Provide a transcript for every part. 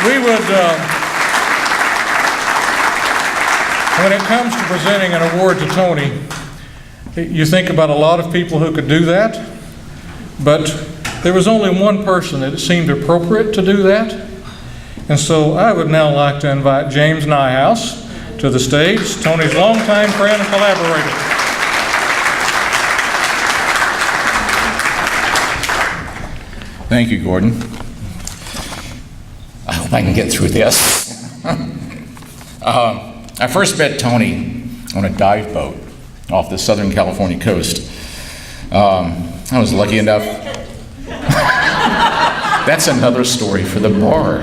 We would, when it comes to presenting an award to Toni, you think about a lot of people who could do that, but there was only one person that it seemed appropriate to do that. And so I would now like to invite James Neihouse to the stage, Toni's longtime friend and collaborator. Thank you, Gordon. I hope I can get through this. I first met Toni on a dive boat off the Southern California coast. I was lucky enough. That's another story for the bar.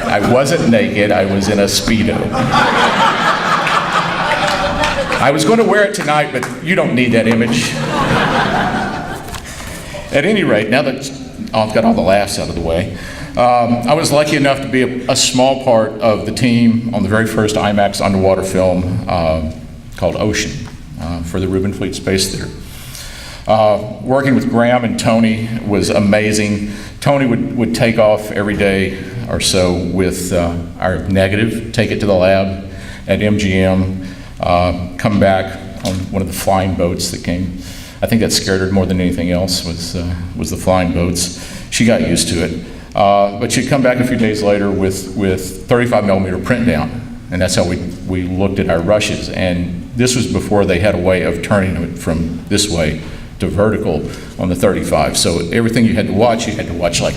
I wasn't naked, I was in a Speedo. I was going to wear it tonight, but you don't need that image. At any rate, now that I've got all the laughs out of the way, I was lucky enough to be a small part of the team on the very first IMAX underwater film called Ocean for the Reuben Fleet Space Theater. Working with Graham and Toni was amazing. Toni would take off every day or so with our negative, take it to the lab at MGM, come back on one of the flying boats that came. I think that scared her more than anything else was the flying boats. She got used to it. But she'd come back a few days later with 35 millimeter print down, and that's how we looked at our rushes. And this was before they had a way of turning it from this way to vertical on the 35. So everything you had to watch like.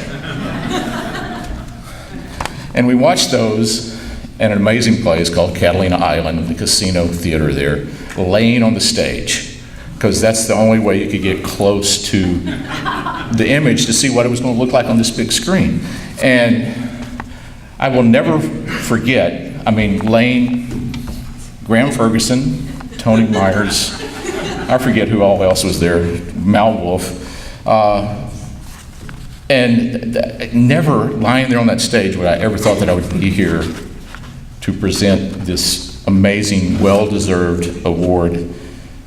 And we watched those at an amazing place called Catalina Island, the casino theater there, laying on the stage, because that's the only way you could get close to the image to see what it was going to look like on this big screen. And I will never forget, Lane, Graham Ferguson, Toni Myers, I forget who all else was there, Mal Wolf, and never lying there on that stage would I ever thought that I would be here to present this amazing, well-deserved award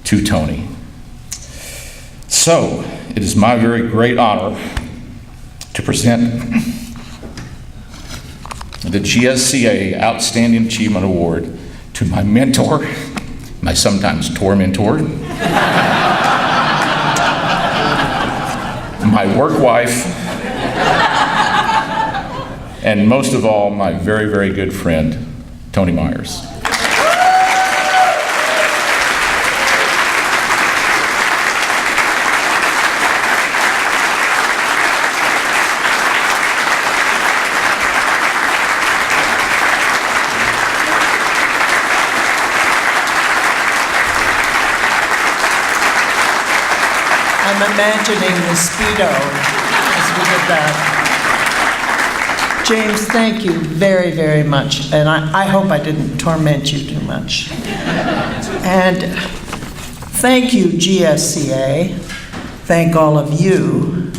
to Toni. So, it is my very great honor to present the GSCA Outstanding Achievement Award to my mentor, my sometimes tormentor, my work wife, and most of all, my very, very good friend, Toni Myers. I'm imagining the Speedo as we did that. James, thank you very, very much. And I hope I didn't torment you too much. And thank you, GSCA. Thank all of you.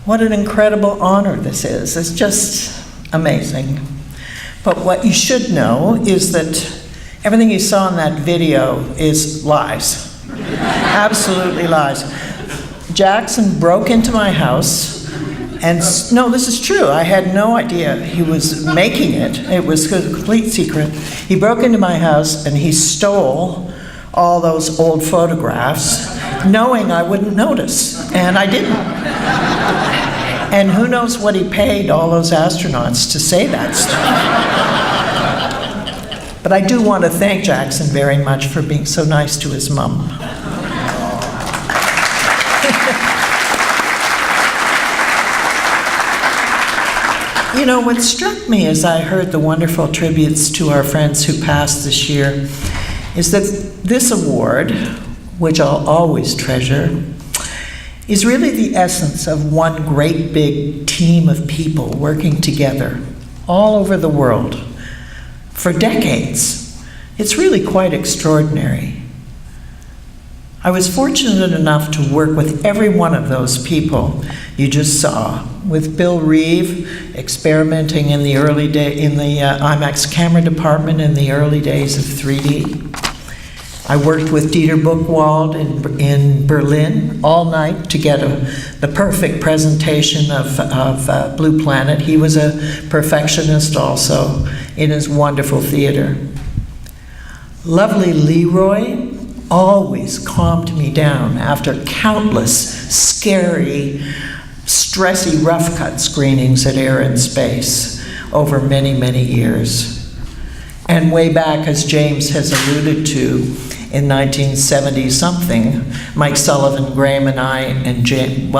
What an incredible honor this is. It's just amazing. But what you should know is that everything you saw in that video is lies. Absolutely lies. Jackson broke into my house, and no, this is true. I had no idea he was making it. It was a complete secret. He broke into my house and he stole all those old photographs, knowing I wouldn't notice, and I didn't. And who knows what he paid all those astronauts to say that stuff. But I do want to thank Jackson very much for being so nice to his mom. You know, what struck me as I heard the wonderful tributes to our friends who passed this year is that this award, which I'll always treasure, is really the essence of one great big team of people working together all over the world for decades. It's really quite extraordinary. I was fortunate enough to work with every one of those people you just saw, with Bill Reeve experimenting in the IMAX camera department in the early days of 3D. I worked with Dieter Buchwald in Berlin all night to get the perfect presentation of Blue Planet. He was a perfectionist also in his wonderful theater. Lovely Leroy always calmed me down after countless scary, stressy rough cut screenings at Air and Space over many, many years. And way back, as James has alluded to, in 1970-something, Mike Sullivan, Graham, and I, and James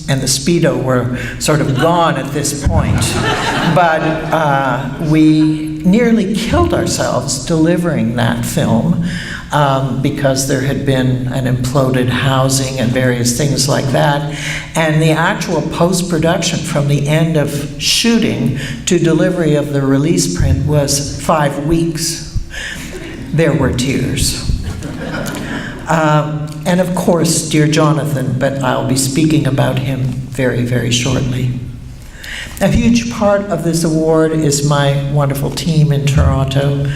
and the Speedo were sort of gone at this point, but we nearly killed ourselves delivering that film because there had been an imploded housing and various things like that. And the actual post-production from the end of shooting to delivery of the release print was 5 weeks. There were tears. And of course, dear Jonathan, but I'll be speaking about him very, very shortly. A huge part of this award is my wonderful team in Toronto.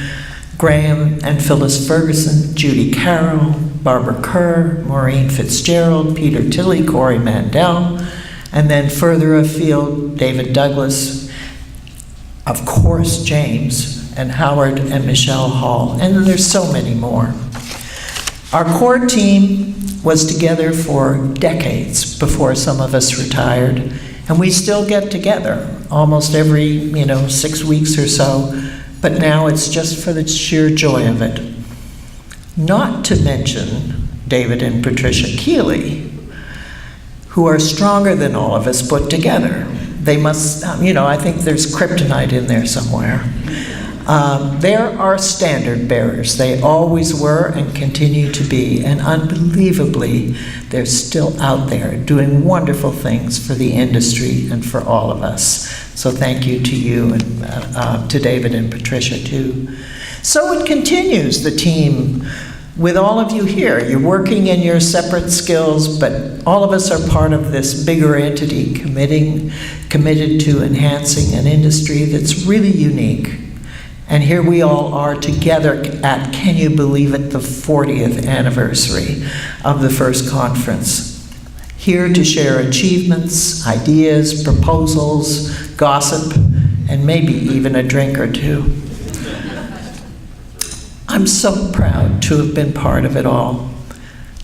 Graham and Phyllis Ferguson, Judy Carroll, Barbara Kerr, Maureen Fitzgerald, Peter Tilley, Corey Mandel, and then further afield, David Douglas, of course, James, and Howard and Michelle Hall, and there's so many more. Our core team was together for decades before some of us retired, and we still get together almost every, 6 weeks or so, but now it's just for the sheer joy of it. Not to mention David and Patricia Keeley, who are stronger than all of us put together. They must, I think there's kryptonite in there somewhere. They're our standard bearers. They always were and continue to be, and unbelievably, they're still out there doing wonderful things for the industry and for all of us. So thank you to you and to David and Patricia too. So it continues, the team, with all of you here. You're working in your separate skills, but all of us are part of this bigger entity committed to enhancing an industry that's really unique. And here we all are together at, can you believe it, the 40th anniversary of the first conference. Here to share achievements, ideas, proposals, gossip, and maybe even a drink or two. I'm so proud to have been part of it all,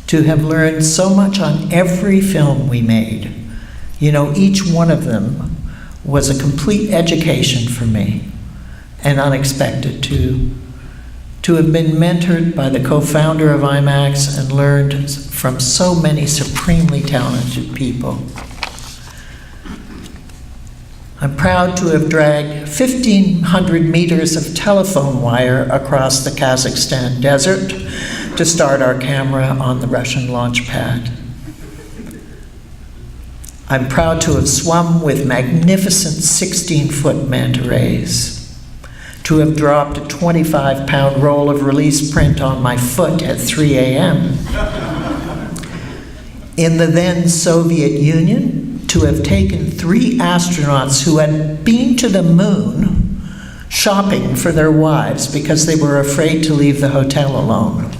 to have learned so much on every film we made. Each one of them was a complete education for me. And unexpected to have been mentored by the co-founder of IMAX and learned from so many supremely talented people. I'm proud to have dragged 1,500 meters of telephone wire across the Kazakhstan desert to start our camera on the Russian launch pad. I'm proud to have swum with magnificent 16-foot manta rays, to have dropped a 25-pound roll of release print on my foot at 3 a.m. In the then Soviet Union, to have taken 3 astronauts who had been to the moon shopping for their wives because they were afraid to leave the hotel alone.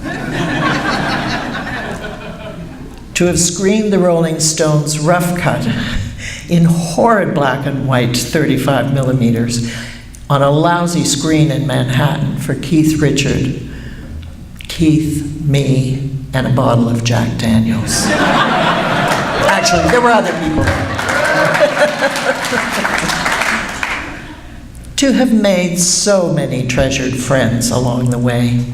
To have screened the Rolling Stones Rough Cut in horrid black and white 35 millimeters on a lousy screen in Manhattan for Keith Richard, Keith, me, and a bottle of Jack Daniels. Actually, there were other people. To have made so many treasured friends along the way.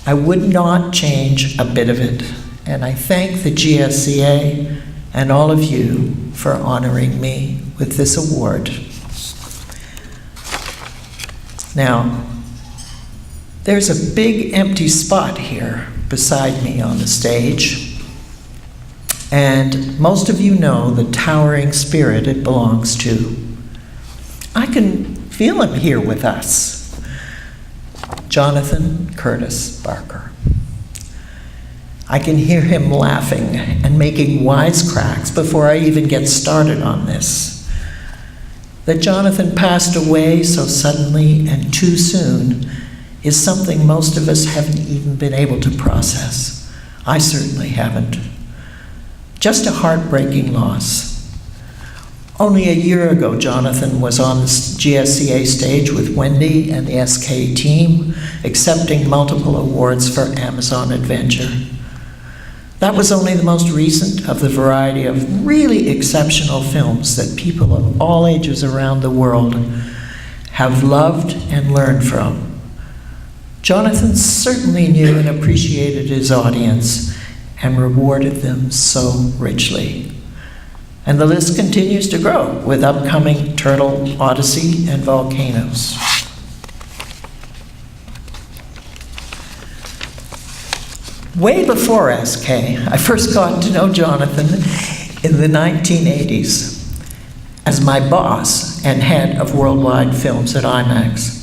I would not change a bit of it, and I thank the GSCA and all of you for honoring me with this award. Now, there's a big empty spot here beside me on the stage, and most of you know the towering spirit it belongs to. I can feel him here with us. Jonathan Curtis Barker. I can hear him laughing and making wisecracks before I even get started on this. That Jonathan passed away so suddenly and too soon is something most of us haven't even been able to process. I certainly haven't. Just a heartbreaking loss. Only a year ago, Jonathan was on the GSCA stage with Wendy and the SK team, accepting multiple awards for Amazon Adventure. That was only the most recent of the variety of really exceptional films that people of all ages around the world have loved and learned from. Jonathan certainly knew and appreciated his audience and rewarded them so richly. And the list continues to grow with upcoming Turtle, Odyssey, and Volcanoes. Way before SK, I first got to know Jonathan in the 1980s as my boss and head of worldwide films at IMAX.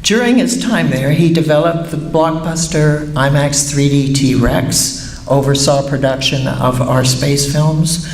During his time there, he developed the blockbuster IMAX 3D T-Rex, oversaw production of our space films,